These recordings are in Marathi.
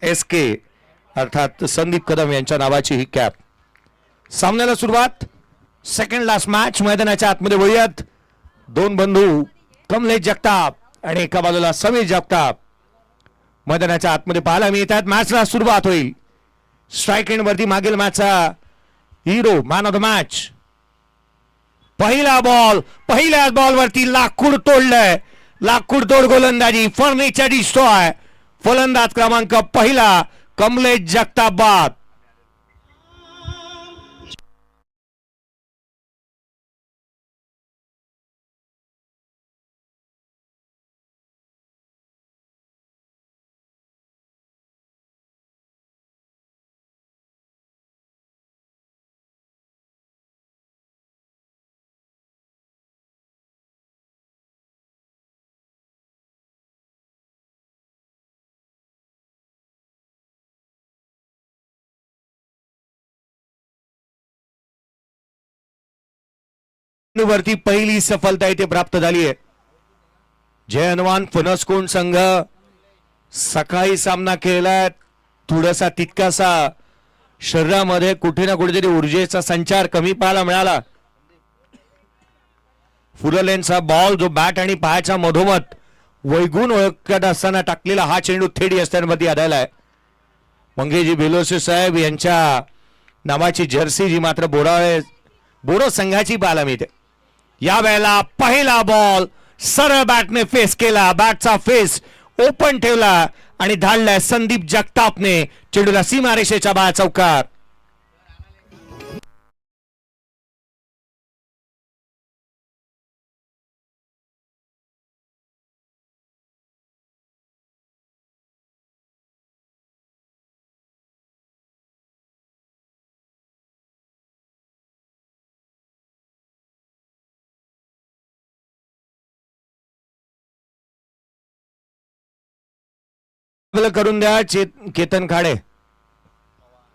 SK अर्थात संदीप कदम यांच्या नावाची ही कॅप. सामन्याला सुरुवात. Second last match. मैदानाच्या आतमध्ये वळूयात. दोन बंधू कमलेश जगताप आणि एका बाजूला समीर जगताप मैदानाच्या आतमध्ये पाहायला मिळतात. मॅचला सुरुवात होईल. स्ट्राईक एंड वरती मागील मॅचचा hero man of the match. पहिला बॉल. पहिल्याच बॉल वरती लाकूड तोडलंय. लाकूड तोड गोलंदाजी. Furniture destroy. फलंदाज क्रमांक पहिला कमलेश जगताप बाद. वरती पहिली सफलता इथे प्राप्त झाली आहे. जयनवान फणसकोंड संघ सकाळी सामना खेळलाय. थोडासा तितकासा शरीरामध्ये कुठे ना कुठेतरी ऊर्जेचा संचार कमी पाहायला मिळाला. फुललेनचा बॉल जो बॅट आणि पायाच्या मधोमध वैगून ओळखत असताना टाकलेला हा चेंडू थेट यष्ट्यांमध्ये आढळलाय. मंगेजी बेलोसे साहेब यांच्या नावाची जर्सी जी मात्र बोडो संघाची पाहायला मिळते. या वेळेला पहिला बॉल सरळ बॅटने फेस केला. बॅटचा फेस ओपन ठेवला आणि धाडलाय संदीप जगतापने. चेंडूला सीमारेषेच्या बाहेर चौकार. करून द्या. केतन खाडे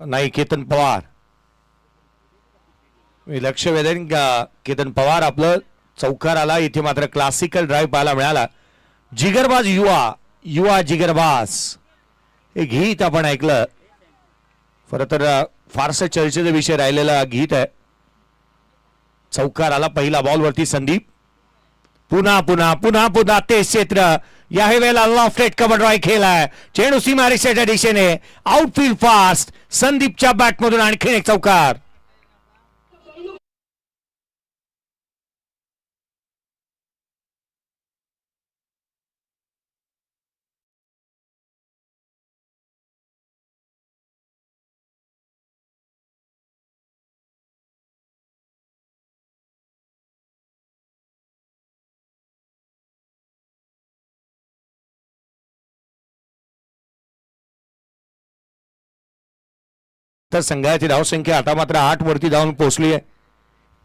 नाही, केतन पवार. मी लक्ष वेधेन का केतन पवार आपलं चौकार आला. इथे मात्र क्लासिकल ड्राईव्ह पाहायला मिळाला. जिगरबाज युवा जिगरबाज हे गीत आपण ऐकलं. खरं तर फारसं चर्चेचा विषय राहिलेला गीत आहे. चौकार आला पहिला बॉल वरती. संदीप पुन्हा पुन्हा पुन्हा पुन्हा तेच क्षेत्र. या वेळेला लॉफ्टेड कव्हर ड्राईव्ह खेळलाय. चेंडू सीमारेषेच्या दिशेने आउटफील्ड फास्ट. संदीपच्या बॅटमधून आणखी एक चौकार. तर संघाची धावसंख्या आता मात्र 8 वरती जाऊन पोहोचली आहे.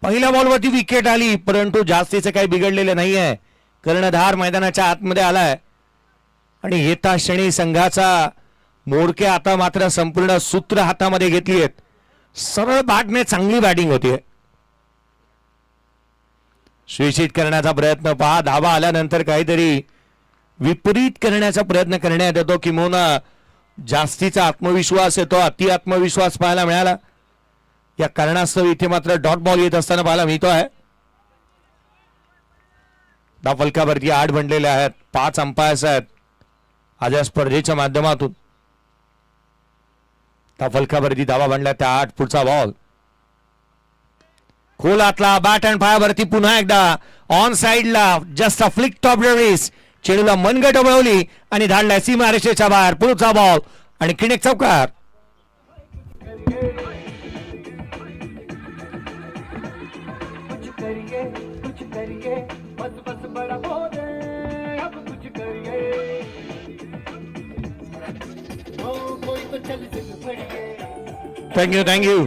पहिल्या बॉलवरती विकेट आली परंतु जास्तीचं काही बिघडलेलं नाहीये. कर्णधार मैदानाच्या आतमध्ये आलाय आणि येता क्षणी संघाचा मोडके आता मात्र संपूर्ण सूत्र हातामध्ये घेतली आहेत. सरळ बॅटने चांगली बॅटिंग होतीये. स्वीचित करण्याचा प्रयत्न पहा. धावा आल्यानंतर काहीतरी विपरीत करण्याचा प्रयत्न करण्यात येतो. किंवा जास्तीचा आत्मविश्वास येतो. अति आत्मविश्वास पाहायला मिळाला. या कारणास्तव इथे मात्र डॉट बॉल येत असताना पाहायला मिळतो आहे. फलकावरती 8 बनलेले आहेत. 5 अंपायर्स आहेत आज या स्पर्धेच्या माध्यमातून. फलकावरती धावा बनल्या त्या 8. पुढचा बॉल खोलातला. बॅट अँड पायावरती पुन्हा एकदा ऑन साइडला. जस्ट अ फ्लिक टॉप रेस. चेंडूला मनगट वळवली आणि धाडलाय सीमारेषेच्या बाहेर. पुढचा बॉल आणि किनेक चौकार. थँक्यू.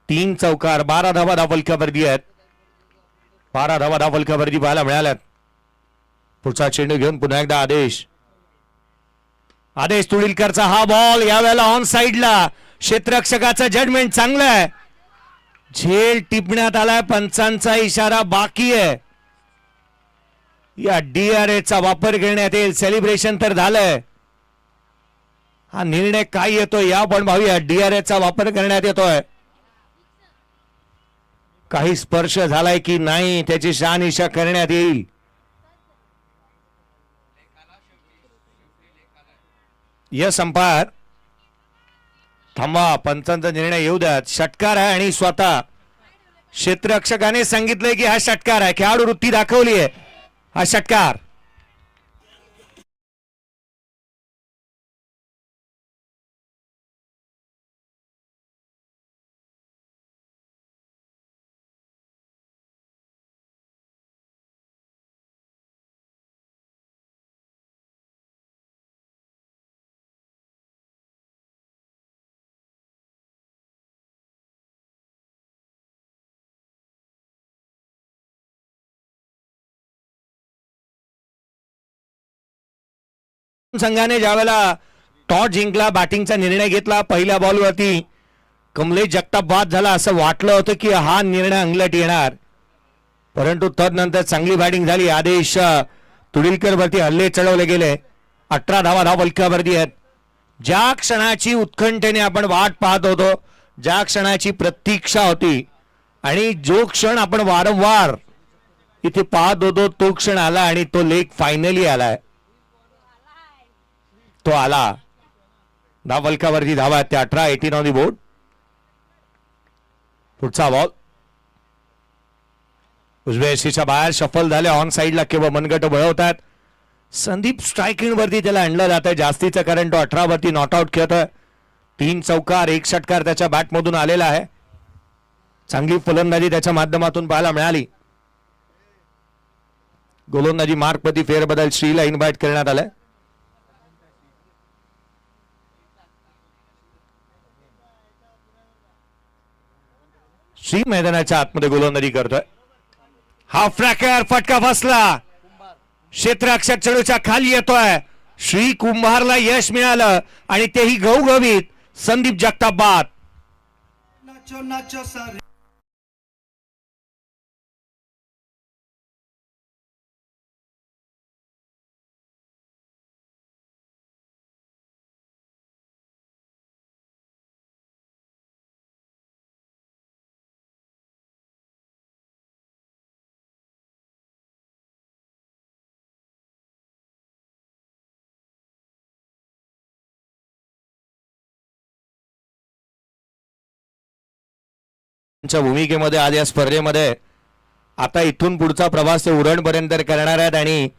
3 चौकार. 12 धावा धावफलकावरती आहेत. 12 धावा धावफलकावरती पाहायला मिळाल्यात. पुढचा चेंडू घेऊन पुन्हा एकदा आदेश तुळीलकरचा हा बॉल. यावेळेला ऑन साइडला. क्षेत्ररक्षकाचं जजमेंट चांगलं आहे. झेल टिपण्यात आलाय. पंचांचा इशारा बाकी आहे. या DRA चा वापर करण्यात येईल. सेलिब्रेशन तर झालंय. हा निर्णय काय येतोय या पण भाऊया. DRSचा वापर करण्यात येतोय. काही स्पर्श झालाय की नाही त्याची शहानिशा करण्यात येईल. Yes umpire. थांबा, पंचांचा निर्णय येऊ द्या. षटकार आहे आणि स्वतः क्षेत्ररक्षकाने सांगितलंय की हा षटकार आहे. खेळाडू वृत्ती दाखवली आहे. हा षटकार. संघाने ज्यावेळेला टॉस जिंकला, बॅटिंगचा निर्णय घेतला, पहिल्या बॉलवरती कमलेश जगताप बाद झाला असं वाटलं होतं की हा निर्णय अंगलट येणार, परंतु तदनंतर चांगली बॅटिंग झाली. आदेश तुडीलकर वरती हल्ले चढवले गेले. 18 धावा फलकावरती आहेत. ज्या क्षणाची उत्कंठेने आपण वाट पाहत होतो, ज्या क्षणाची प्रतीक्षा होती आणि जो क्षण आपण वारंवार इथे पाहत होतो तो क्षण आला आणि तो लेग फायनली आलाय. तो आला. धाव फलकावरती धावा त्या 18. 18 ऑन दी बोर्ड. पुढचा बॉल उजव्या यशीच्या बाहेर शफल झाले. ऑन साइडला केवळ मनगट वळवतात. संदीप स्ट्रायकिंग वरती त्याला आणलं जातं जास्तीचं, कारण तो 18 वरती नॉट आउट खेळतोय. 3 चौकार 1 षटकार त्याच्या बॅट मधून आलेला आहे. चांगली फलंदाजी त्याच्या माध्यमातून पाहायला मिळाली. गोलंदाजी मार्कपती फेरबदल श्रीला इन्व्हाइट करण्यात आलाय. श्री मैदानाच्या आतमध्ये गोलंदाजी करतोय. हाफ ट्रॅकर फटका फसला. क्षेत्ररक्षक चेंडूच्या खाली येतोय. श्री कुंभारला यश मिळालं आणि तेही घवघवीत. संदीप जगताप बाद. भूमिकेमध्ये आज या स्पर्धेमध्ये आता इथून पुढचा प्रवास ते उरणपर्यंत करणार आहेत आणि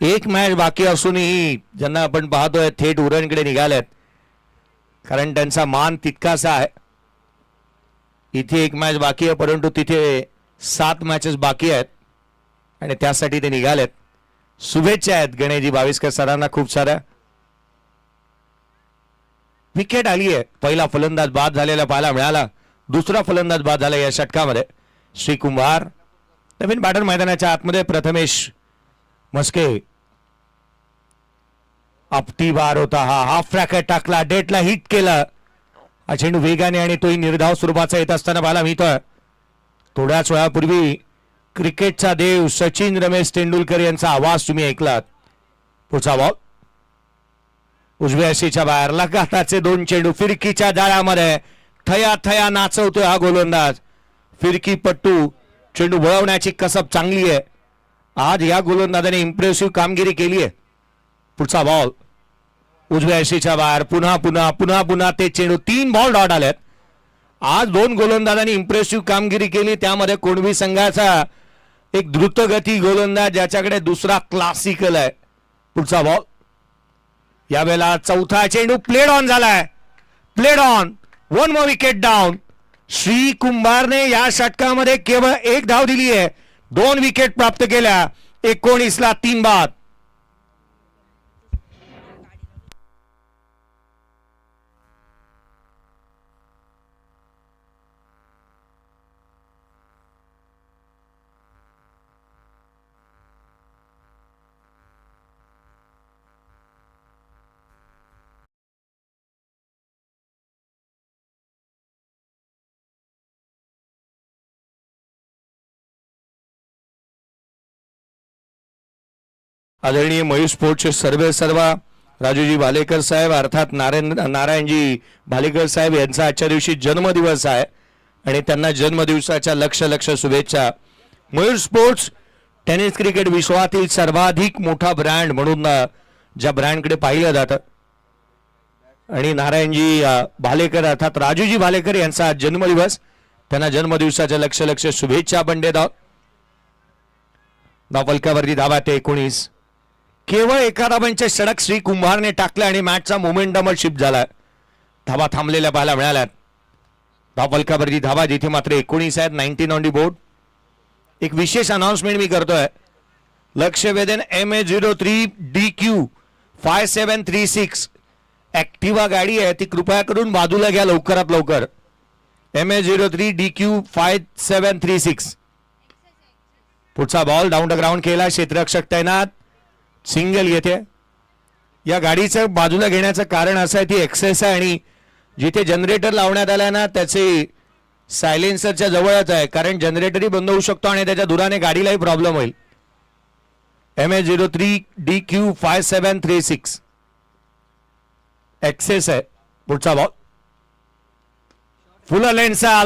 एक मॅच बाकी असूनही ज्यांना आपण पाहतोय थेट उरणकडे निघालेत, कारण त्यांचा मान तितकासा आहे. इथे एक मॅच बाकी आहे परंतु तिथे 7 मॅचेस बाकी आहेत आणि त्यासाठी ते निघालेत. शुभेच्छा आहेत गणेशजी बाविस्कर सरांना खूप साऱ्या. विकेट आली आहे. पहिला फलंदाज बाद झालेला पाहायला मिळाला. दुसरा फलंदाज बाद झाला या षटकामध्ये. श्री कुंभार. नवीन बॅटर मैदानाच्या आतमध्ये प्रथमेश मस्के. आपटी बार होता हा. हाफ ट्रॅकर टाकला, डेटला हिट केला. हा चेंडू वेगाने आणि तोही निर्धाव स्वरूपाचा येत असताना पाहायला मिळतोय. थोड्याच वेळापूर्वी क्रिकेटचा देव सचिन रमेश तेंडुलकर यांचा आवाज तुम्ही ऐकलात. पुढचा बॉल उजव्या यशीच्या बाहेर. लगातारचे 2 चेंडू फिरकीच्या जाळ्यामध्ये थया थया नाचवतोय हा गोलंदाज. फिरकी पट्टू चेंडू वळवण्याची कसब चांगली आहे. आज या गोलंदाजाने इम्प्रेसिव्ह कामगिरी केली आहे. पुढचा बॉल उजव्या यशीच्या बाहेर. पुन्हा पुन्हा पुन्हा पुन्हा ते चेंडू. 3 बॉल डॉट आलेत. आज 2 गोलंदाजांनी इम्प्रेसिव्ह कामगिरी केली. त्यामध्ये कोणवी संघाचा एक द्रुतगती गोलंदाज ज्याच्याकडे दुसरा क्लासिकल आहे. पुढचा बॉल यावेळेला चौथा चेंडू प्लेड ऑन झालाय. Played on. 1 more wicket down. Shri कुंभारने या षटकामध्ये केवळ 1 धाव दिली आहे. 2 विकेट प्राप्त केल्या. 19ला 3 बाद. आदरणीय मयूर स्पोर्ट्सचे सर्व राजूजी भालेकर साहेब अर्थात नारायणजी भालेकर साहेब यांचा आजच्या दिवशी जन्मदिवस आहे आणि त्यांना जन्मदिवसाच्या लक्ष शुभेच्छा. मयूर स्पोर्ट्स टेनिस क्रिकेट विश्वातील सर्वाधिक मोठा ब्रँड म्हणून ज्या ब्रँडकडे पाहिलं जातं आणि नारायणजी भालेकर अर्थात राजूजी भालेकर यांचा आज जन्मदिवस, त्यांना जन्मदिवसाच्या लक्ष शुभेच्छा आपण देत आहोत. धावफलकावरती धावा ते 19. केवळ एका धावांचे षटक श्री कुंभारने टाकले आणि मॅचचा मोमेंटमच शिफ्ट झाला. धावा थांबलेल्या पाहायला मिळाल्यात. धावफलकावरती धावा जिथे मात्र 19 आहेत. 19 ऑन दी बोर्ड. एक विशेष अनाउन्समेंट मी करतोय. लक्ष वेधन MA03 DQ 5736 ऍक्टिव्हा गाडी आहे ती कृपया करून बाजूला घ्या लवकरात लवकर. MA03 DQ 5736. पुढचा बॉल डाऊन द ग्राउंड केला. क्षेत्ररक्षक तैनात. सिंगल येते. या गाडीचं बाजूला घेण्याचं कारण असं आहे ती एक्सेस आहे आणि जिथे जनरेटर लावण्यात आला ना त्याचे सायलेन्सरच्या जवळच आहे, कारण जनरेटरही बंद होऊ शकतो आणि त्याच्या दुराने गाडीलाही प्रॉब्लेम होईल. MA03 DQ 5736 एक्सेस आहे. पुढचा बॉल फुल लेनचा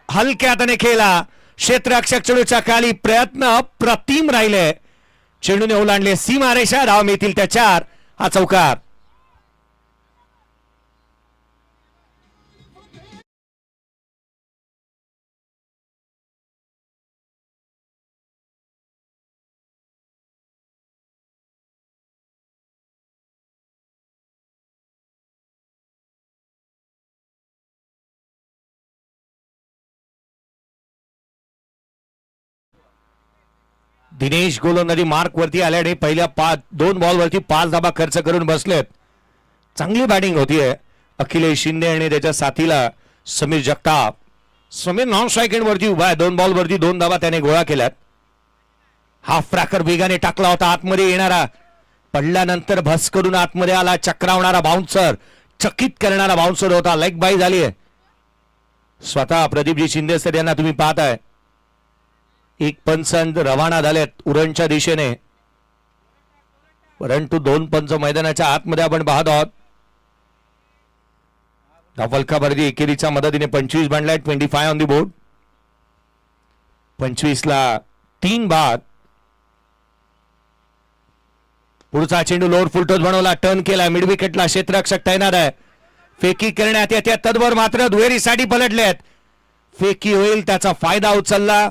हलक्या हाताने खेळला. क्षेत्ररक्षक चेंडूच्या खाली. प्रयत्न अप्रतिम राहिले. चेंडूने ओलांडले सीमारेषा. धाव मिळतील त्या 4. हा चौकार. दिनेश गोलंदाजी मार्क वरती आले आणि पहिल्या 2 बॉल वरती 5 धाबा खर्च करून बसलेत. चांगली बॅटिंग होतीये. अखिलेश शिंदे आणि त्याच्या साथीला समीर जगताप. समीर नॉन स्ट्राईक वरती उभा आहे. 2 बॉल वरती 2 धाबा त्याने गोळा केल्यात. हाफ ट्रॅकर वेगाने टाकला होता. आतमध्ये येणारा पडल्यानंतर भस करून आतमध्ये आला. चक्रावणारा बाउन्सर, चकित करणारा बाउन्सर होता. लेग बाय झाली आहे. स्वतः प्रदीपजी शिंदे सर यांना तुम्ही पाहताय. एक पंच रवाना झालेत उरणच्या दिशेने, परंतु 2 पंच मैदानाच्या आतमध्ये आपण पाहत आहोत. धावफलकावरती एकेरीच्या मदतीने 25 बांधलाय. 25 ऑन दी बोर्ड. 25 ला 3 बाद. पुढचा चेंडू लोअर फुल टॉस बनवला. टर्न केला. मिड विकेटला क्षेत्ररक्षक तैनात आहे. फेकी करण्यात येते. तद्वर मात्र दुहेरीसाठी पलटलेत. फेकी होईल त्याचा फायदा उचलला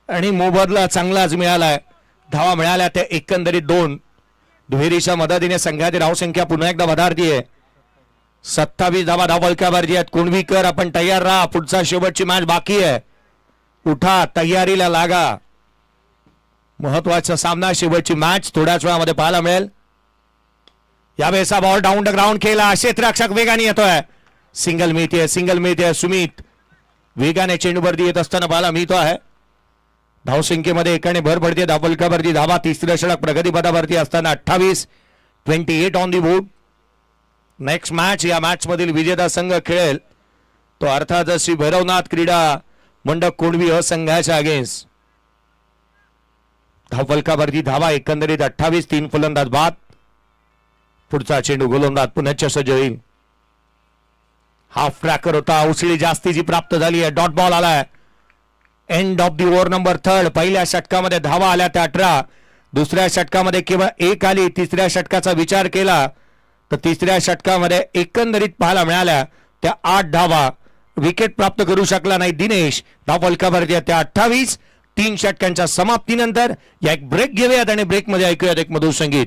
आणि मोबदला चांगलाच मिळालाय. धावा मिळाल्या त्या एकंदरीत 2. दुहेरीच्या मदतीने संघाची धावसंख्या पुन्हा एकदा वधारती आहे. 27 धावा धावफलकावरती आहेत. कुणबीकर आपण तयार राहा. पुढचा शेवटची मॅच बाकी आहे. उठा, तयारीला लागा. महत्वाचा सामना, शेवटची मॅच थोड्याच वेळामध्ये पाहायला मिळेल. यावेळेचा बॉल डाऊन द ग्राउंड केला. क्षेत्ररक्षक वेगाने येतोय. सिंगल मिळते. सुमित वेगाने चेंडूवरती येत असताना पाहायला मिळतो आहे. धावसंख्येमध्ये एकाने भर पडते. धावफलकावरती धावा. 3रे षटक प्रगतीपथावरती असताना 28 on the board. Next match, या मॅच मधील विजेता संघ खेळेल तो अर्थात श्री भैरवनाथ क्रीडा मंडप कोंडवी संघाच्या अगेन्स्ट. धावफलकावरती धावा एकंदरीत 28. 3 फलंदाज बाद. पुढचा चेंडू गोलंदाज पुन्हा सज्ज होईल. हाफ ट्रॅकर होता. उसळी जास्तीची प्राप्त झाली आहे. डॉट बॉल आलाय. End of the over number 3. पहिल्या षटकामध्ये धावा आल्या त्या 18. दुसऱ्या षटकामध्ये केवळ 1 आली. 3ऱ्या षटकाचा विचार केला तर 3ऱ्या षटकामध्ये एकंदरीत पाहायला मिळाल्या त्या 8 धावा. विकेट प्राप्त करू शकला नाही दिनेश. धावफलकावरती त्या 28. 3 षटकांच्या समाप्तीनंतर या एक ब्रेक घेऊयात आणि ब्रेकमध्ये ऐकूयात एक मधुर संगीत.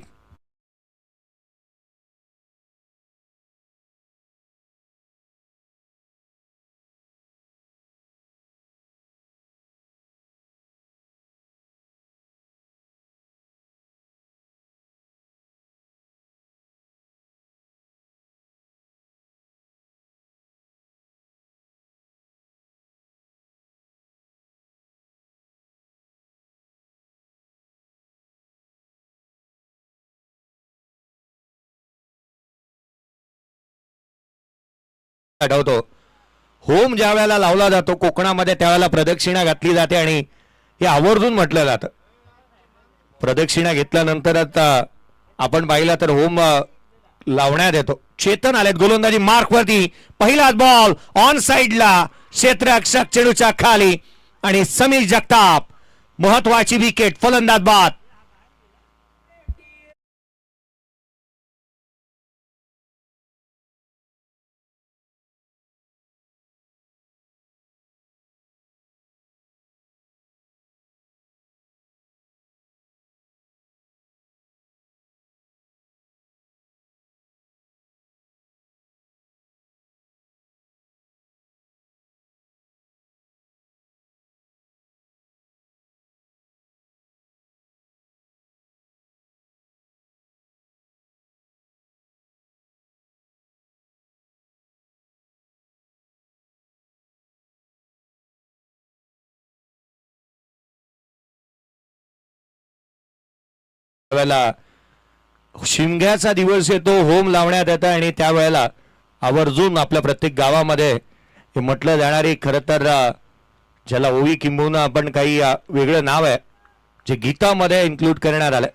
आठवतो होम ज्या वेळेला लावला जातो कोकणामध्ये त्यावेळेला प्रदक्षिणा घातली जाते आणि हे आवर्जून म्हटलं जातं. प्रदक्षिणा घेतल्यानंतर आता आपण पाहिलं तर होम लावण्यात येतो. चेतन आलेत गोलंदाजी मार्क वरती. पहिलाच बॉल ऑन साइडला, क्षेत्ररक्षक चेंडूच्या खाली आणि समीर जगताप महत्वाची विकेट, फलंदाज बाद. शिमग्याचा दिवस येतो, होम लावण्यात येतं आणि त्यावेळेला आवर्जून आपल्या प्रत्येक गावामध्ये हे म्हटलं जाणारी, खरं तर ज्याला ओवी किंबहुना आपण काही वेगळं नाव आहे जे गीतामध्ये इन्क्लूड करण्यात आलंय.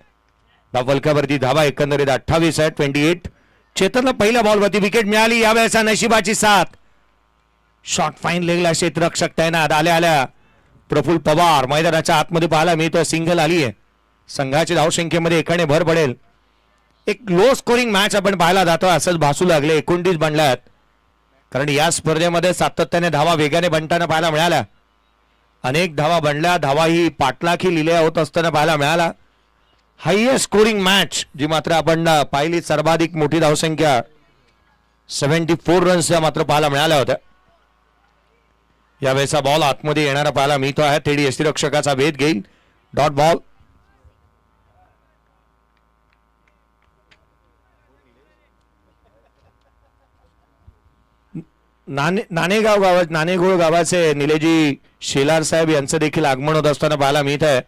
फलकावरती धावा एकंदरीत 28 आहे, 28. चेतनला पहिल्या बॉलवरती विकेट मिळाली. यावेळेचा नशिबाची साथ. शॉट फाईन लेगला क्षेत्ररक्षक तैनात. आल्या प्रफुल्ल पवार मैदानाच्या आतमध्ये पाहायला मिळतोय. सिंगल आली आहे. संघाच्या धावसंख्येमध्ये एकाने भर पडेल. एक लो स्कोरिंग मॅच आपण पाहायला जातो असंच भासू लागले. 29 बनल्यात, कारण या स्पर्धेमध्ये सातत्याने धावा वेगाने बनताना पाहायला मिळाल्या. अनेक धावा बनल्या. धावा ही पाठलाखी लिहिल्या होत असताना पाहायला मिळाला. हायएस्ट स्कोरिंग मॅच जी मात्र आपण पाहिली, सर्वाधिक मोठी धावसंख्या 74 रन्स या मात्र पाहायला मिळाल्या होत्या. यावेळेचा बॉल आतमध्ये येणारा पाहायला मिळतो आहे. तेडी यष्टीरक्षकाचा वेध घेईल. Dot ball. नाणेगोळ गावाचे निलेजी शेलार साहेब यांचं देखील आगमन होत असताना पाहायला मिळत आहे.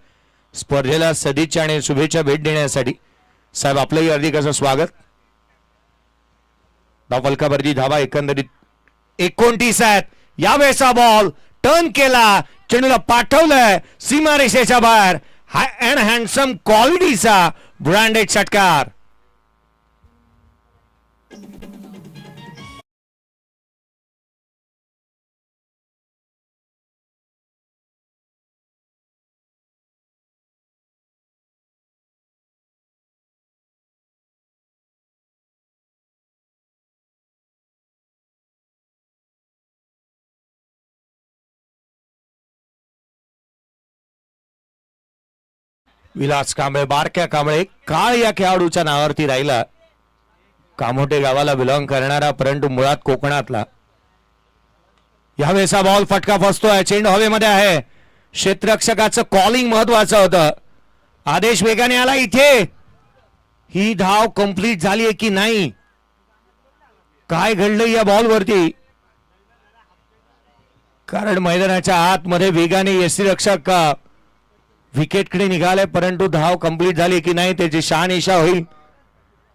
स्पर्धेला सदिच्छा आणि शुभेच्छा भेट देण्यासाठी. साहेब आपलंही हार्दिक असं स्वागत. फलकावरती धावा एकंदरीत 29 आहेत. यावेळेचा बॉल टर्न केला, चेंडूला पाठवलंय सीमारेषेच्या बाहेर. हाय अँड हँडसम क्वालिटीचा ब्रँडेड षटकार. विलास कांबळे, बारक्या कांबळे, काळ या खेळाडूच्या नावावरती राहिला. कामोठे गावाला बिलॉंग करणारा, परंतु मुळात कोकणातला. यावेळेचा बॉल फटका फसतोय. चेंडू हवेमध्ये आहे. क्षेत्ररक्षकाचं कॉलिंग महत्वाचं होतं. आदेश वेगाने आला. इथे ही धाव कंप्लीट झाली आहे की नाही, काय घडलं या बॉलवरती, कारण मैदानाच्या आतमध्ये वेगाने यष्टीरक्षक विकेटकडे निघाले, परंतु धाव कंप्लीट झाली की नाही त्याची शहानिशा होईल.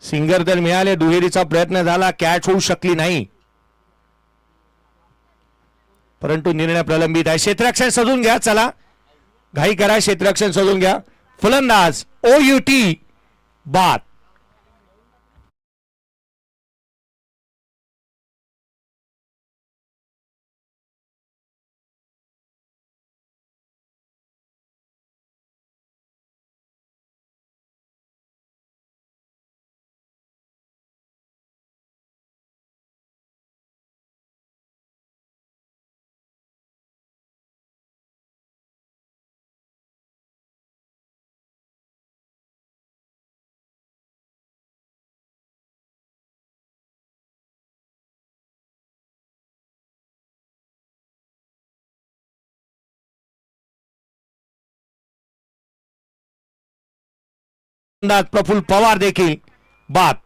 सिंगर तर मिळाले, दुहेरीचा प्रयत्न झाला, कॅच होऊ शकली नाही, परंतु निर्णय प्रलंबित आहे. क्षेत्ररक्षण सजून घ्या, चला घाई करा, क्षेत्ररक्षण सजून घ्या. फलंदाज OUT बाद. प्रफुल्ल पवार देखील बाद.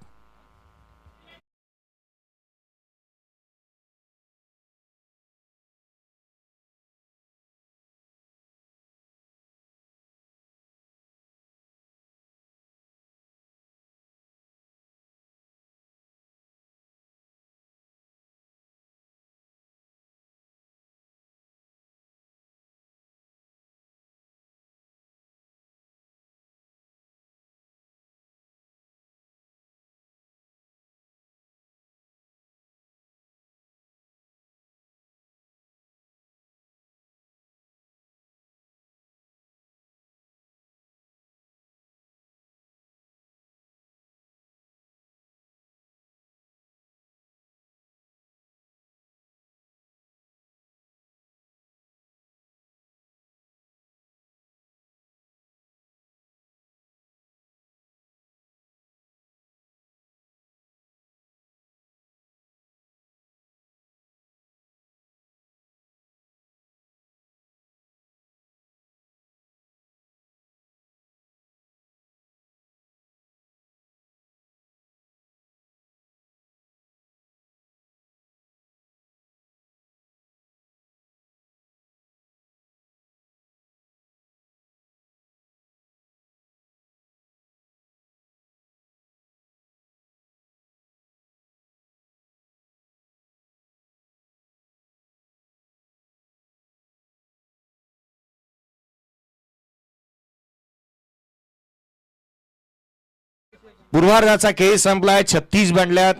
पूर्वार्धाचा खेळ संपलाय. 36 बनल्यात.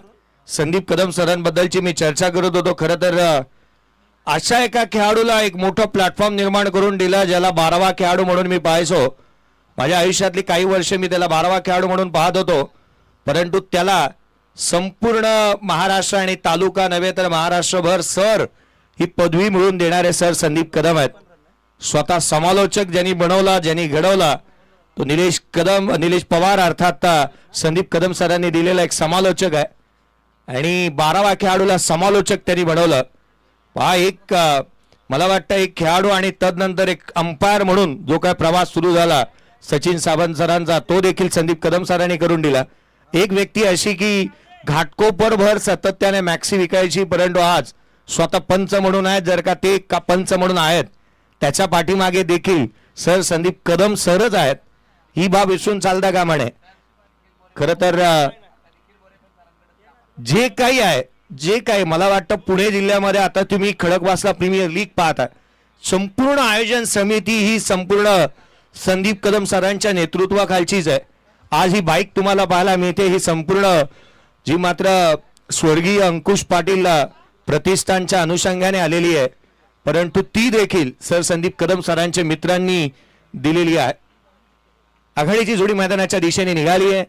संदीप कदम सरांबद्दलची मी चर्चा करत होतो. खरं तर अशा एका खेळाडूला एक मोठं प्लॅटफॉर्म निर्माण करून दिला ज्याला 12वा खेळाडू म्हणून मी पाहायचो. माझ्या आयुष्यातली काही वर्ष मी त्याला 12वा खेळाडू म्हणून पाहत होतो. परंतु त्याला संपूर्ण महाराष्ट्र आणि तालुका नव्हे तर महाराष्ट्रभर सर ही पदवी मिळवून देणारे सर संदीप कदम आहेत. स्वतः समालोचक ज्यांनी बनवला, ज्यांनी घडवला तो निलेश पवार अर्थात संदीप कदम सरांनी दिलेला एक समालोचक आहे. आणि 12वा खेळाडूला समालोचक त्यांनी बनवलं. पहा, एक मला वाटतं एक खेळाडू आणि तदनंतर एक अंपायर म्हणून जो काय प्रवास सुरू झाला सचिन सावंत सरांचा तो देखील संदीप कदम सरांनी करून दिला. एक व्यक्ती अशी की घाटकोपरभर सातत्याने मॅक्सी विकायची, परंतु आज स्वतः पंच म्हणून आहेत. जर का ते का पंच म्हणून आहेत त्याच्या पाठीमागे देखील सर संदीप कदम सरच आहेत. ही बाब विसरून चालता का म्हणे. खरं तर जे काही मला वाटतं पुणे जिल्ह्यामध्ये आता तुम्ही खडकवासला प्रीमियर लीग पाहता, संपूर्ण आयोजन समिती ही संपूर्ण संदीप कदम सरांच्या नेतृत्वाखालचीच आहे. आज ही बाईक तुम्हाला पाहायला मिळते ही संपूर्ण जी मात्र स्वर्गीय अंकुश पाटील प्रतिष्ठानच्या अनुषंगाने आलेली आहे, परंतु ती देखील सर संदीप कदम सरांच्या मित्रांनी दिलेली आहे. आघाडीची जोडी मैदानाच्या दिशेने निघाली आहे.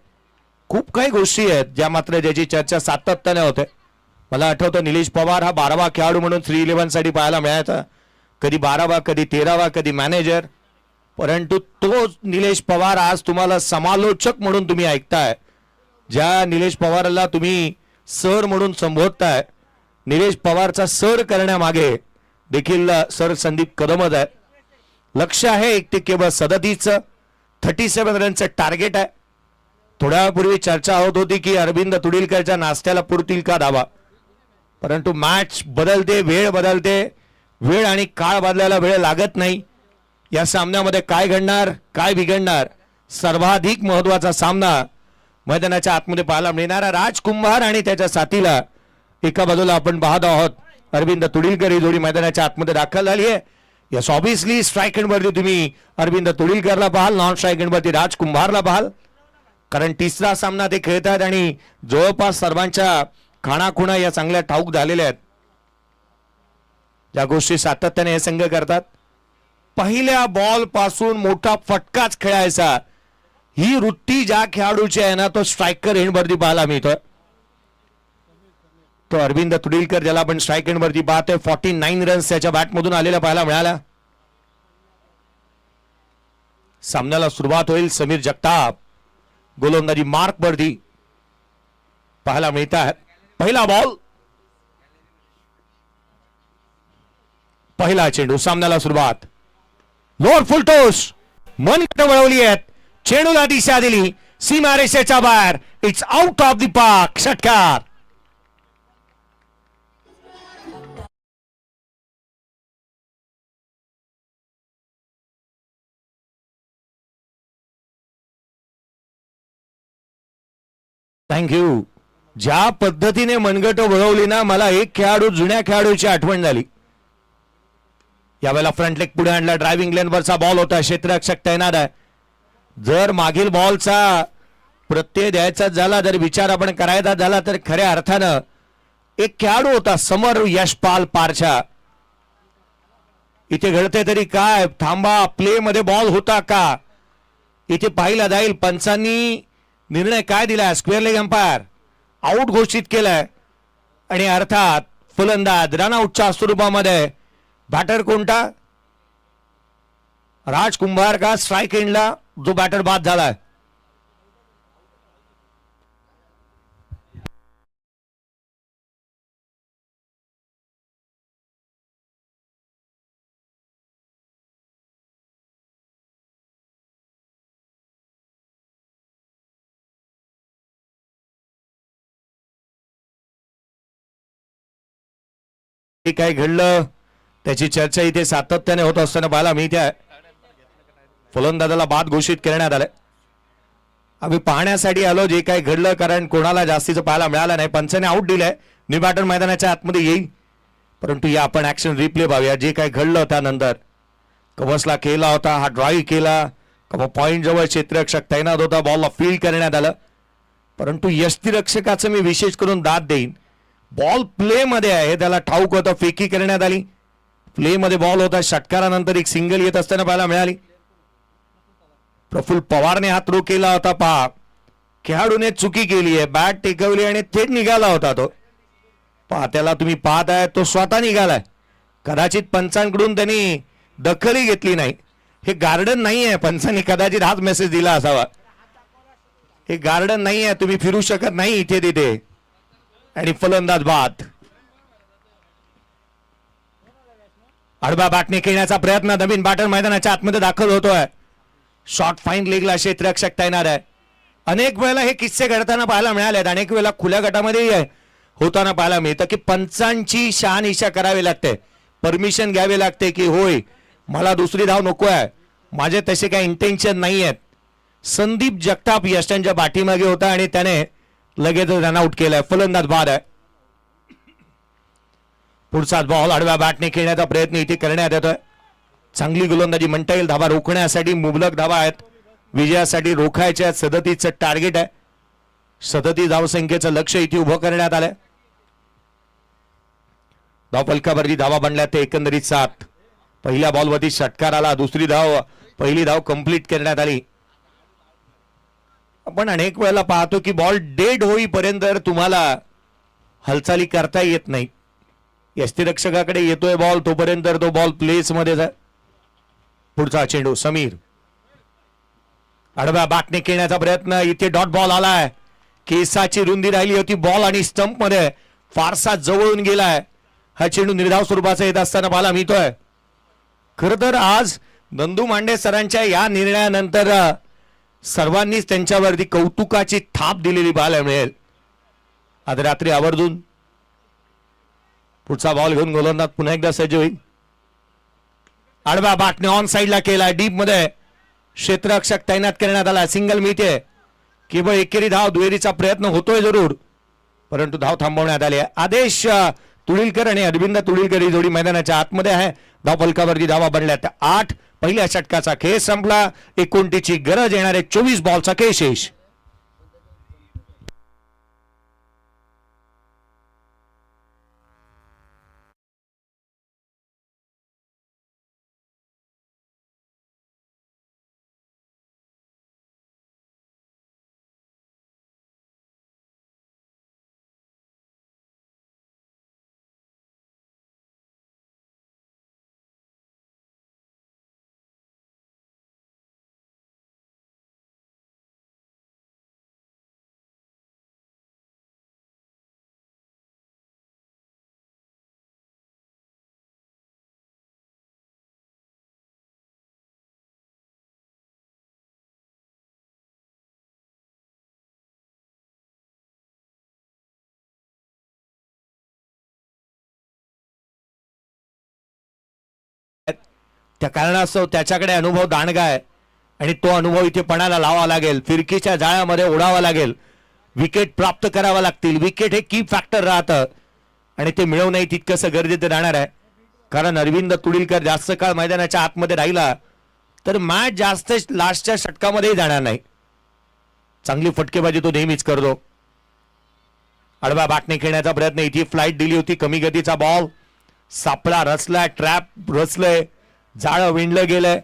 खूप काही गोष्टी आहेत ज्या मात्र ज्याची चर्चा सातत्याने होते. मला आठवतं निलेश पवार हा 12वा खेळाडू म्हणून 311 साठी पाहायला मिळायचा. कधी 12वा, कधी 13वा, कधी मॅनेजर. परंतु तो निलेश पवार आज तुम्हाला समालोचक म्हणून तुम्ही ऐकताय. ज्या निलेश पवारला तुम्ही सर म्हणून संबोधताय, निलेश पवारचा सर करण्यामागे देखील सर संदीप कदमच आहे. लक्ष आहे एक ते केवळ 37 37 रनचं टार्गेट आहे. थोड्या वेळापूर्वी चर्चा होत होती की अरविंद तुडीलकरच्या नाश्त्याला पुरतील का धावा, परंतु मॅच बदलते, वेळ बदलते, वेळ आणि काळ बदलायला वेळ लागत नाही. या सामन्यामध्ये काय घडणार, काय बिघडणार, सर्वाधिक महत्वाचा सामना मैदानाच्या आतमध्ये पाहायला मिळणारा राजकुंभार आणि त्याच्या साथीला एका बाजूला आपण पाहत आहोत. अरविंद तुडीलकर ही जोडी मैदानाच्या आतमध्ये दाखल झाली आहे. यस, ऑब्विसली स्ट्राईक एंडवरती तुम्ही अरविंद तुडीलकरला पाहाल, नॉन स्ट्राईक एंडवरती राजकुंभारला पाहाल, कारण तिसरा सामना ते खेळतात आणि जवळपास सर्वांच्या खाणाखुणा या चांगल्या ठाऊक झालेल्या आहेत. ज्या गोष्टी सातत्याने हे संघ करतात, पहिल्या बॉल पासून मोठा फटकाच खेळायचा ही वृत्ती ज्या खेळाडूची आहे ना, तो स्ट्रायकर एंडवरती पाहायला मिळतोय. तो अरविंद तुडीलकर ज्याला आपण स्ट्राईक एंडवरती पाहतोय, 49 रन्स त्याच्या बॅटमधून आलेला पाहायला मिळाला. सामन्याला सुरुवात होईल. समीर जगताप गोलंदाजी मार्क वरती पाहायला मिळतात. पहिला बॉल, पहिला चेंडू, सामन्याला सुरुवात. लोअर फुलटोस मन वळवली आहेत, चेंडूला दिशा दिली, सीमारेषेच्या बाहेर, it's out of the park. षटकार. थँक्यू. ज्या पद्धतीने मनगट वळवली ना, मला एक खेळाडू जुन्या खेळाडूची आठवण झाली. यावेळेला फ्रंट लेग पुढे आणला, ड्रायव्हिंग लेनवरचा बॉल होता, क्षेत्ररक्षक तैनात आहे. जर मागील बॉलचा प्रत्यय द्यायचा झाला, जर विचार आपण करायचा झाला तर खऱ्या अर्थानं एक खेळाडू होता समर यशपाल पारछा. इथे घडते तरी काय, थांबा, प्ले मध्ये बॉल होता का, इथे पाहिला जाईल. पंचांनी निर्णय काय दिलाय, स्क्वेअर लेग अंपायर आउट घोषित केलाय. आणि अर्थात फलंदाज रनआउटच्या स्वरूपामध्ये. बॅटर कोणता, राजकुंभार का स्ट्राईक एंडला जो बॅटर बाद झालाय. काय घडलं त्याची चर्चा इथे सातत्याने होत असताना पाहायला मिळते. फलंदाजाला बाद घोषित करण्यात आलं. आम्ही पाहण्यासाठी आलो जे काय घडलं, कारण कोणाला जास्तीचं पाहायला मिळालं नाही. पंचाने आउट दिलंय, न्यू बॅटर मैदानाच्या आतमध्ये येईल, परंतु या आपण ऍक्शन रिप्ले पाहूया जे काय घडलं. त्यानंतर कवसला केला होता, हा ड्राईव्ह केला, पॉइंट जवळ क्षेत्ररक्षक तैनात होता, बॉलला फील्ड करण्यात आलं. परंतु यष्टीरक्षकाचं मी विशेष करून दाद देईन. बॉल प्ले मध्ये आहे, त्याला ठाऊक होतं. फेकी करण्यात आली, प्ले मध्ये बॉल होता. षटकारानंतर एक सिंगल येत असताना पाहायला मिळाली. प्रफुल्ल पवारने हा थ्रो केला होता. पहा, खेळाडूने चुकी केली आहे, बॅट टेकवली आणि थेट निघाला होता तो. पहा, त्याला तुम्ही पाहत आहे, तो स्वतः निघालाय. कदाचित पंचांकडून त्यांनी दखलही घेतली नाही. हे गार्डन नाही आहे, पंचांनी कदाचित हाच मेसेज दिला असावा. हे गार्डन नाही आहे, तुम्ही फिरू शकत नाही इथे तिथे. आणि फलंदाज बाद. आडव्या बॅटने खेळण्याचा प्रयत्न, नवीन बॅटर मैदानाच्या आतमध्ये दाखल होतोय. शॉर्ट फाईन लेगला क्षेत्ररक्षक तैनात आहे. अनेक वेळेला हे किस्से घडताना पाहायला मिळाले आहेत. अनेक वेळेला खुल्या गटामध्ये होताना पाहायला मिळतं की पंचांची शहानिशा करावी लागते, परमिशन घ्यावी लागते की होय मला दुसरी धाव नको आहे, माझे तसे काही इंटेन्शन नाही आहेत. संदीप जगताप यष्टांच्या पाठीमागे होता आणि त्याने लगेच रन आउट केलाय. फलंदाज बाद आहे. पुढचा बॉल आडव्या बॅटने खेळण्याचा प्रयत्न इथे करण्यात येतोय. चांगली गोलंदाजी म्हणता येईल. धावा रोखण्यासाठी मुबलक धावा आहेत, विजयासाठी रोखायच्या 37चं टार्गेट आहे. 37 धावसंख्येचं लक्ष इथे उभं करण्यात आलंय. धावफलकावरती धावा बनल्या ते एकंदरीत 7. पहिल्या बॉलवरती षटकार आला, दुसरी धाव, पहिली धाव कंप्लीट करण्यात आली. आपण अनेक वेळेला पाहतो की बॉल डेड होईपर्यंत तुम्हाला हालचाली करता येत नाही. यष्टीरक्षकाकडे येतोय बॉल, तोपर्यंत तो बॉल प्लेस मध्ये जाय. पुढचा चेंडू समीर, आडव्या बॅटने खेळण्याचा प्रयत्न, इथे डॉट बॉल आलाय. केसाची रुंदी राहिली होती बॉल आणि स्टंप मध्ये फारसा जवळून गेलाय. हा चेंडू निर्धाव स्वरूपाचा येत असताना पाहायला मिळतोय. खर तर आज नंदू मांडे सरांच्या या निर्णयानंतर सर्वांनीच त्यांच्यावरती कौतुकाची थाप दिलेली पाहायला मिळेल. आज रात्री आवर्जून पुढचा बॉल घेऊन गोलंदाज पुन्हा एकदा सज्ज होईल. आडव्या बॅटने ऑन साइडला केला, डीप मध्ये क्षेत्ररक्षक तैनात करण्यात आला. सिंगल मिळते, केवळ एकेरी धाव, दुहेरीचा प्रयत्न होतोय जरूर, परंतु धाव थांबवण्यात आली आहे. आदेश तुळीलकर आणि अरविंद तुळीलकर ही जोडी मैदानाच्या आतमध्ये आहे. धाव फलकावरती धावा बनल्या त्या 8. पहिल्या षटकाचा खेळ संपला. 29ची गरज, येणारे 24 बॉलचा खेळ शेष. त्या कारणास्तव त्याच्याकडे अनुभव दांडगा आहे आणि तो अनुभव इथे पणाला लावावा लागेल. फिरकीच्या जाळ्यामध्ये ओढावा लागेल, विकेट प्राप्त करावा लागतील. विकेट हे की फॅक्टर राहतं आणि ते मिळवणंही तितकंसं गरजेचं राहणार आहे. कारण अरविंद तुळीलकर जास्त काळ मैदानाच्या आतमध्ये राहिला तर मॅच जास्त लास्टच्या षटकामध्येही जाणार नाही. चांगली फटकेबाजी तो नेहमीच करतो. आडव्या बॅटने खेळण्याचा प्रयत्न, इथे फ्लाईट दिली होती, कमी गतीचा बॉल, सापळा रचला, ट्रॅप रचलंय, जाळं विणलं गेलंय,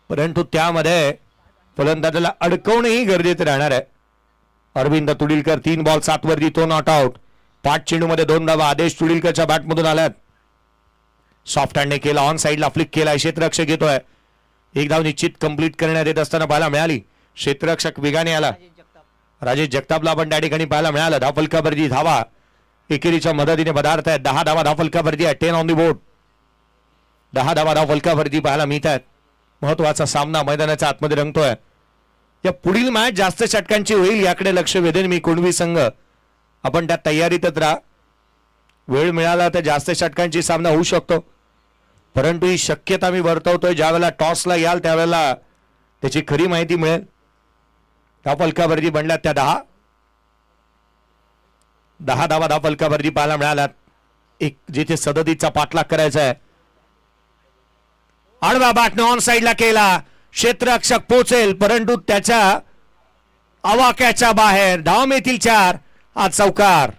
परंतु त्यामध्ये फलंदाजाला अडकवणंही गरजेचं राहणार आहे. अरविंद तुळीलकर 3 बॉल 7 वरती, तो नॉट आउट. 5 चेंडूमध्ये 2 धावा आदेश तुळीलकरच्या बॅटमधून आल्यात. सॉफ्ट हँडने केला, ऑन साइडला फ्लिक केला, क्षेत्ररक्षक येतोय. 1 धाव निश्चित कंप्लीट करण्यात येत असताना पाहायला मिळाली. क्षेत्ररक्षक वेगाने आला, राजेश जगतापला आपण त्या ठिकाणी पाहायला मिळालं. धावफलकावरती धावा एकेरीच्या मदतीने पदार्थ आहेत. 10 धावा धावफलकावरती आहे. 10 ऑन दी बोर्ड. 10 धावा धावफलकावरती पाहायला मिळत आहेत. महत्वाचा सामना मैदानाच्या आतमध्ये रंगतोय. या पुढील मॅच जास्त षटकांची होईल याकडे लक्ष वेधेन मी. कुणबी संघ आपण त्या तयारीतच राहा. वेळ मिळाला तर जास्त षटकांची सामना होऊ शकतो, परंतु ही शक्यता मी वर्तवतोय. ज्यावेळेला टॉसला याल त्यावेळेला त्याची खरी माहिती मिळेल. धावफलकावरती बनल्या त्या 10 धावा धावफलकावरती पाहायला मिळाल्यात. एक जिथे 37चा पाठलाग करायचा आहे. आडवा बॅटने ऑन साइडला केला, क्षेत्ररक्षक पोहोचेल, परंतु त्याच्या आवाक्याच्या बाहेर, धाव मिळतील 4. हा चौकार.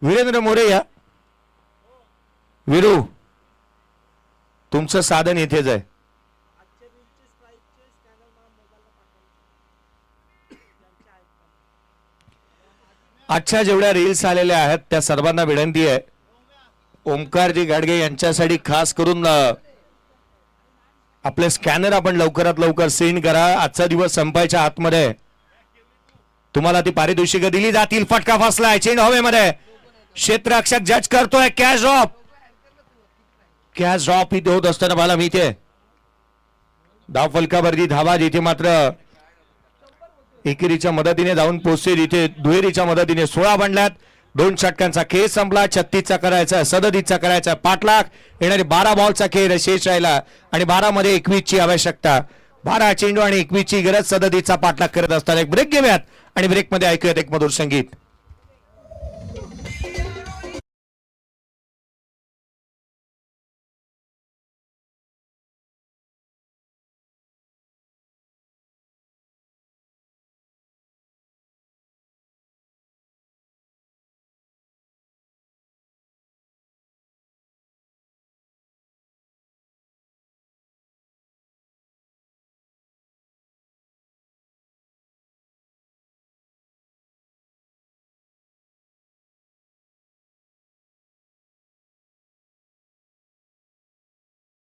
वीरेंद्र मोरे या. वीरू, तुमचं साधन इथेच आहे. आजच्या जेवढ्या रील्स आलेल्या आहेत त्या सर्वांना विनंती आहे, ओमकारजी गाडगे यांच्यासाठी खास करून आपले स्कॅनर आपण लवकरात लवकर सेंड करा. आजचा दिवस संपायच्या आतमध्ये तुम्हाला ती पारितोषिकं दिली जातील. फटका फसलाय चेंड हवेमध्ये, क्षेत्ररक्षक जज करतोय. कॅच ड्रॉप, कॅच ड्रॉप इथे होत असताना मला मी इथे धाव फलकावरती धावा, जिथे मात्र एकेरीच्या मदतीने जाऊन पोहोचते, तिथे दुहेरीच्या मदतीने 16 बनल्यात. 2 षटकांचा खेळ संपला. 36चा करायचा, 37चा करायचा. पाठलाग येणारे 12 बॉलचा खेळ शेष राहिला आणि 12 मध्ये 21 ची आवश्यकता. 12 चेंडू आणि 21 ची गरज. 37चा पाठलाग करत असताना एक ब्रेक घेऊयात आणि ब्रेक मध्ये ऐकूयात एक मधुर संगीत.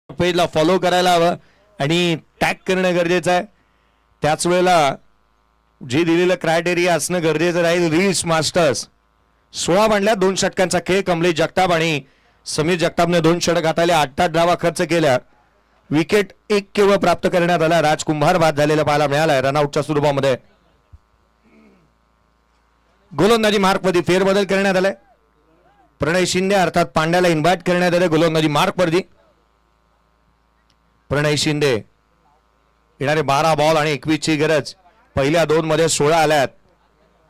पेजला फॉलो करायला हवं आणि टॅग करणं गरजेचं आहे. त्याच वेळेला जे दिलेलं क्रायटेरिया असणं गरजेचं राहील. रील्स मास्टर्स 16 बनल्या. 2 षटकांचा खेळ. कमलेश जगताप आणि समीर जगतापने 2 षटक हाताले. 8 धावा खर्च केल्या. विकेट 1 केवळ प्राप्त करण्यात आला. राज कुंभार बाद झालेला पाहायला मिळालाय रनआउटच्या स्वरूपामध्ये. गोलंदाजी मार्कमध्ये फेरबदल करण्यात आलाय. प्रणय शिंदे अर्थात पांड्याला इन्व्हाइट करण्यात आले गोलंदाजी मार्कवरती. प्रणय शिंदे येणारे 12 बॉल आणि 21 ची गरज. पहिल्या 2 मध्ये 16 आल्यात.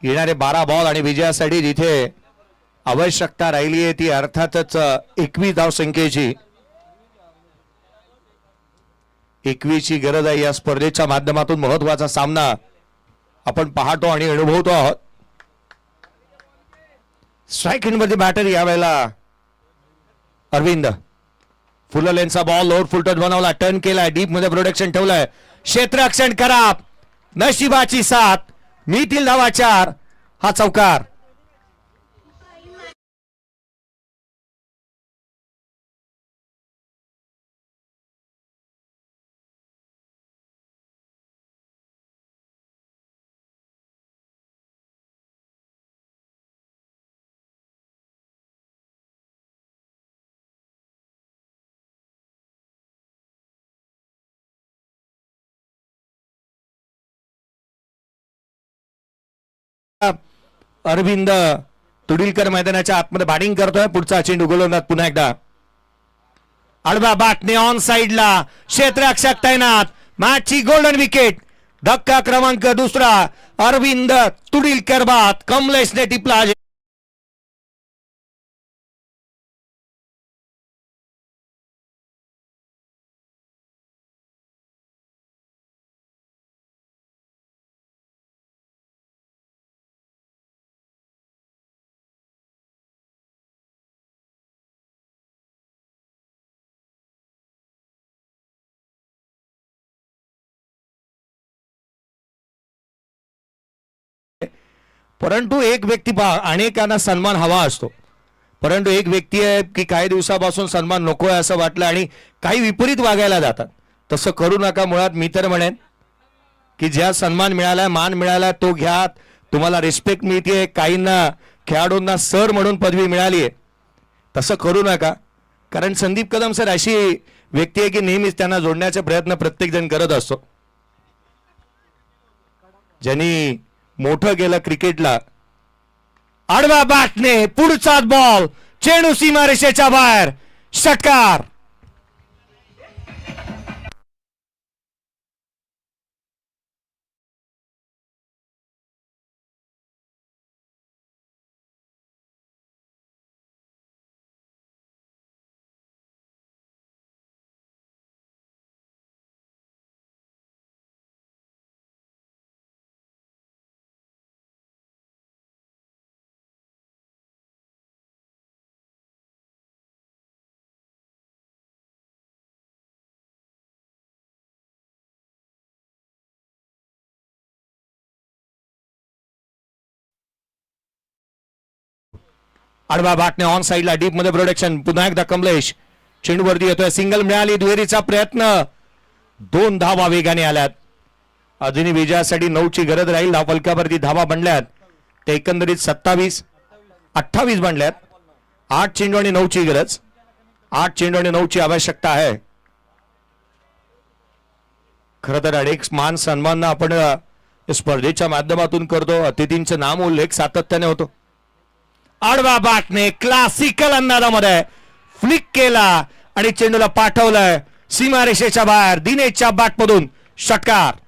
येणारे 12 बॉल आणि विजयासाठी जिथे आवश्यकता राहिली आहे ती अर्थातच 21 धाव संख्येची. 21 ची गरज आहे. या स्पर्धेच्या माध्यमातून महत्वाचा सामना आपण पाहतो आणि अनुभवतो आहोत. स्ट्राइक मध्ये बॅटर यावेळेला अरविंद. फुल लेनचा बॉल लोअर फुल टच बनवला. टर्न केलाय. डीप मध्ये प्रोडक्शन ठेवलंय. क्षेत्ररक्षण खराब. नशिबाची साथ. मिळतील धावा 4. हा चौकार. अरविंद तुडीलकर मैदानाच्या आतमध्ये बॅटिंग करतोय. पुढचा चेंडू गोलंदाज पुन्हा एकदा आडवा बाटने ऑन साइडला. क्षेत्ररक्षक तैनात. मॅचची गोल्डन विकेट. धक्का क्रमांक 2. अरविंद तुडीलकर बाद. कमलेशने टिपला. परंतु एक व्यक्ती पहा, अनेकांना सन्मान हवा असतो. परंतु एक व्यक्ती आहे की काही दिवसापासून सन्मान नको आहे असं वाटलं आणि काही विपरीत वागायला जातात. तसं करू नका. मुळात मी तर म्हणेन की ज्या सन्मान मिळालाय, मान मिळालाय तो घ्या. तुम्हाला रिस्पेक्ट मिळते. काहींना खेळाडूंना सर म्हणून पदवी मिळाली आहे. तसं करू नका. कारण संदीप कदम सर अशी व्यक्ती आहे की नेहमीच त्यांना जोडण्याचे प्रयत्न प्रत्येक जण करत असतो. ज्यांनी मोठं केलं क्रिकेटला. आडवा बॅटने पुढचा बॉल. चेंडू सीमारेषेच्या बाहेर. षटकार. आडवा बाटणे ऑन साइडला डीप मध्ये प्रोडक्शन. पुन्हा एकदा कमलेश चेंडूवरती येतोय. सिंगल मिळाली. दुहेरीचा प्रयत्न. 2 धावा वेगाने आल्यात. अजूनही विजयासाठी 9ची गरज राहील. धाव फलकावरती धावा बनल्यात ते एकंदरीत 28 बनल्यात. 8 चेंडू आणि 9ची गरज. 8 चेंडू आणि 9ची आवश्यकता आहे. खरं तर अनेक मान सन्मान आपण स्पर्धेच्या माध्यमातून करतो. अतिथींचं नाम उल्लेख सातत्याने होतो. आडवा बाटणे क्लासिकल अंदाजामध्ये फ्लिक केला आणि चेंडूला पाठवलंय सीमारेषेच्या बाहेर. दिनेशच्या बॅटमधून षटकार.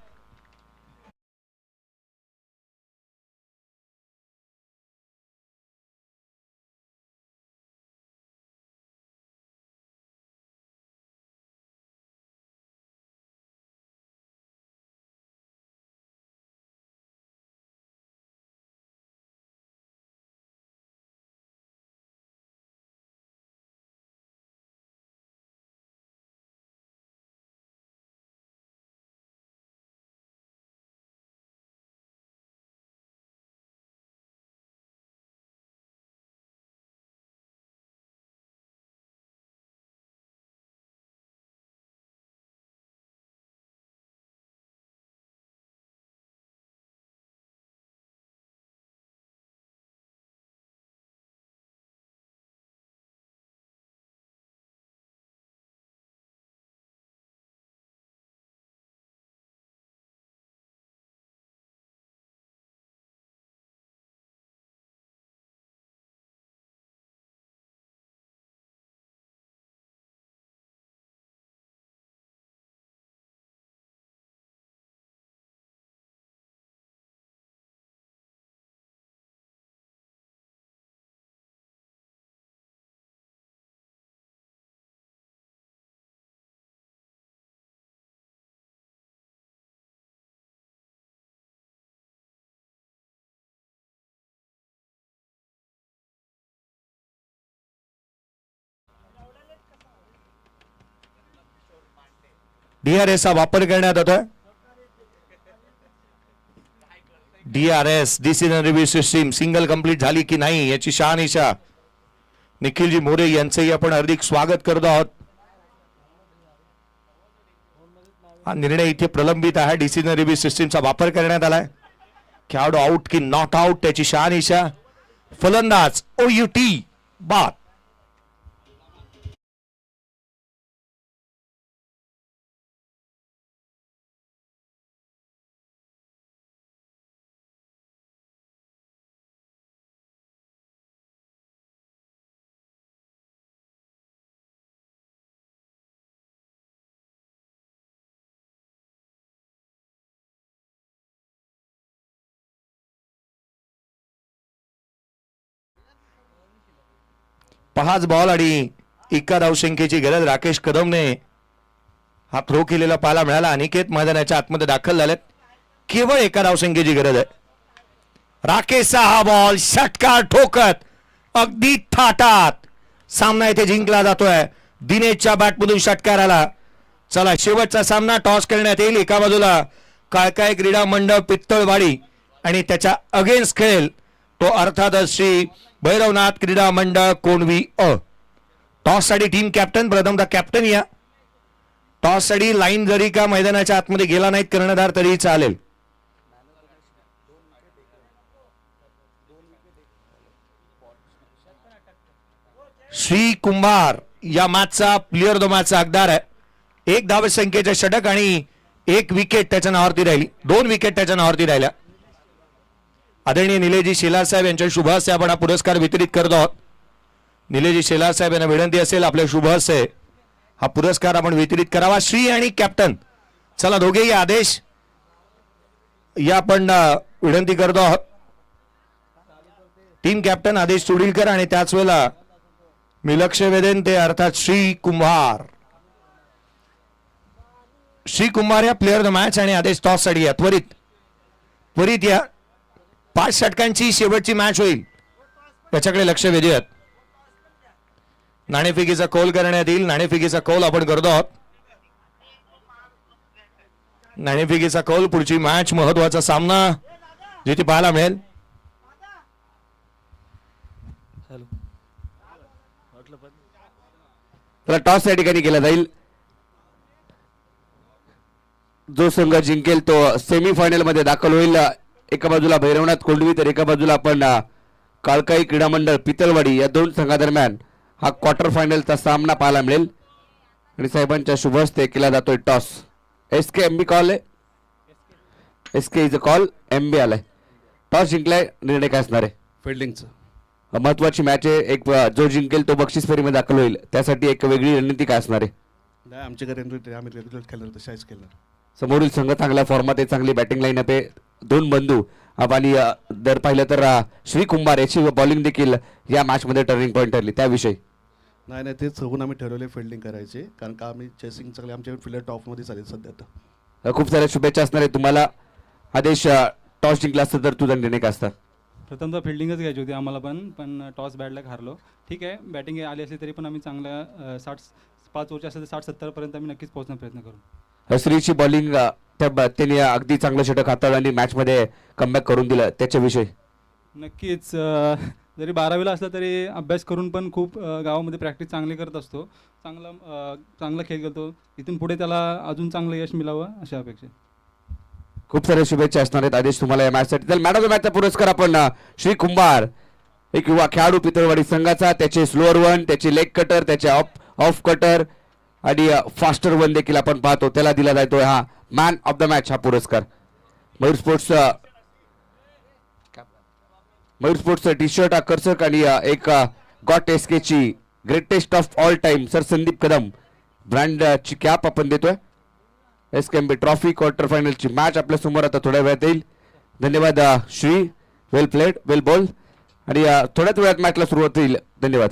DRS चा वापर करण्यात येतोय. DRS decision review system single complete झाली की नाही याची शहानिशा. निखिलजी मोरे यांचंही आपण हार्दिक स्वागत करतो आहोत. हा निर्णय इथे प्रलंबित आहे. डिसिजन रिव्ह्यू सिस्टीमचा वापर करण्यात आलाय. खेळाडू आउट की नॉट आउट त्याची शहानिशा. फलंदाज OUT बाद. पाच बॉल आणि एका धावसंख्येची गरज. राकेश कदमने हा थ्रो केलेला पाहायला मिळाला. अनिकेत मैदानाच्या आतमध्ये दाखल झालेत. केवळ एका धावसंख्येची गरज आहे. राकेशचा हा बॉल षटकार ठोकत अगदी थाटात सामना इथे जिंकला जातोय. दिनेशच्या बॅटमधून षटकार आला. चला शेवटचा सामना टॉस करण्यात येईल. एका बाजूला काळकाय क्रीडा मंडळ पित्तळवाडी आणि त्याच्या अगेन्स्ट खेळेल तो अर्थातच श्री भैरवनाथ क्रीडा मंडळ कोणवी अ. टॉस साठी टीम कॅप्टन प्रथमतः कॅप्टन या. टॉस साठी लाईन जरी का मैदानाच्या आतमध्ये गेला नाहीत कर्णधार तरी चालेल. श्री कुंभार या मॅचचा प्लेअर ऑफ द मॅचचा हकदार आहे. 1 धावसंख्येचे षटक आणि 1 विकेट त्याच्या नावावरती राहिली. 2 विकेट त्याच्या नावावरती राहिल्या. आदरणीय निलेजी शेलार साहेब यांच्या शुभ हस्ते आपण हा पुरस्कार वितरित करतो आहोत. निलेजी शेलार साहेब यांना विनंती असेल आपल्या शुभ हस्ते हा पुरस्कार आपण वितरित करावा. श्री आणि कॅप्टन चला दोघेही आदेश या आपण विनंती करतो आहोत. टीम कॅप्टन आदेश चुडीलकर आणि त्याच वेळेला मी लक्ष वेधेन ते अर्थात श्री कुंभार. श्री कुंभार या प्लेअर ऑफ द मॅच आणि आदेश टॉस साठी या. त्वरित या. 5 षटकांची शेवटची मॅच होईल त्याच्याकडे लक्ष वेधूयात. नाणेफेकीचा कौल करण्यात येईल. नाणेफेकीचा कौल आपण करतो आहोत. नाणेफेकीचा कौल पुढची मॅच महत्वाचा सामना जिथे पाहायला मिळेल. त्याला टॉस या ठिकाणी केला जाईल. जो संघ जिंकेल तो सेमीफायनल मध्ये दाखल होईल. एका बाजूला भैरवनाथ कोंडवी तर एका बाजूला आपण काळकाई क्रीडा मंडळ पितळवाडी या दोन संघादरम्यान हा क्वार्टर फायनलचा सामना पाहायला मिळेल. आणि साहेबांच्या शुभ हस्ते केला जातोय टॉस. SK MB कॉल आहे. SK is a call. MB आलाय. टॉस जिंकलाय. निर्णय काय असणार आहे? फिल्डिंगचं महत्वाची मॅच आहे. एक जो जिंकेल तो बक्षीस फेरीमध्ये दाखल होईल. त्यासाठी एक वेगळी रणनीती काय असणार आहे? नाही आमच्याकडे आम्ही रेग्युलर खेळणार तशाच खेळणार. समोरील संघ चांगल्या फॉर्मात आहे. चांगली बॅटिंग लाईन आहे. दोन बंधू आणि जर पाहिलं तर श्री कुंभार याची बॉलिंग देखील या मॅच मध्ये टर्निंग पॉईंट ठरली. त्याविषयी नाही तेच होऊन आम्ही ठरवले फिल्डिंग करायचे कारण का आम्ही चेसिंग चांगले आमचे फिल्डर टॉपमध्ये चालेल सध्या. आता खूप साऱ्या शुभेच्छा असणार आहे तुम्हाला. आदेश टॉस जिंकला असतं तर तुझा निर्णय काय असता? प्रथमतः फिल्डिंगच घ्यायची होती आम्हाला पण टॉस बॅड लक हारलो. ठीक आहे बॅटिंग आली असली तरी पण आम्ही चांगल्या 5 ओव्हरच्या असेल तर 60-70 पर्यंत आम्ही नक्कीच पोहोचण्याचा प्रयत्न करू. श्रीची बॉलिंग त्यांनी अगदी चांगलं षटक हाताळलं आणि मॅच मध्ये कमबॅक करून दिलं. त्याच्याविषयी नक्कीच जरी 12वीला असलं तरी अभ्यास करून पण खूप गावामध्ये प्रॅक्टिस चांगली करत असतो. चांगला खेळ खेळतो. इथून पुढे त्याला अजून चांगलं यश मिळावं अशा अपेक्षा. खूप साऱ्या शुभेच्छा असणार आहेत आदेश तुम्हाला या मॅचसाठी. तर मॅन ऑफ द मॅचचा पुरस्कार आपण श्री कुंभार एक युवा खेळाडू पितळवाडी संघाचा. त्याचे स्लोअर वन, त्याचे लेग कटर, त्याचे ऑफ कटर आणि फास्टर वन देखील आपण पाहतो. त्याला दिला जातोय हा मॅन ऑफ द मॅच हा पुरस्कार. मयूर स्पोर्ट्स टी शर्ट आकर्षक आणि एक गॉट SK ची greatest of all time sir Sandeep Kadam ब्रँडची कॅप आपण देतोय. SK MB ट्रॉफी क्वार्टर फायनलची मॅच आपल्या समोर आता थोड्या वेळात येईल. धन्यवाद Shri. Well played, well ball आणि थोड्याच वेळात मॅचला सुरुवात होईल. धन्यवाद.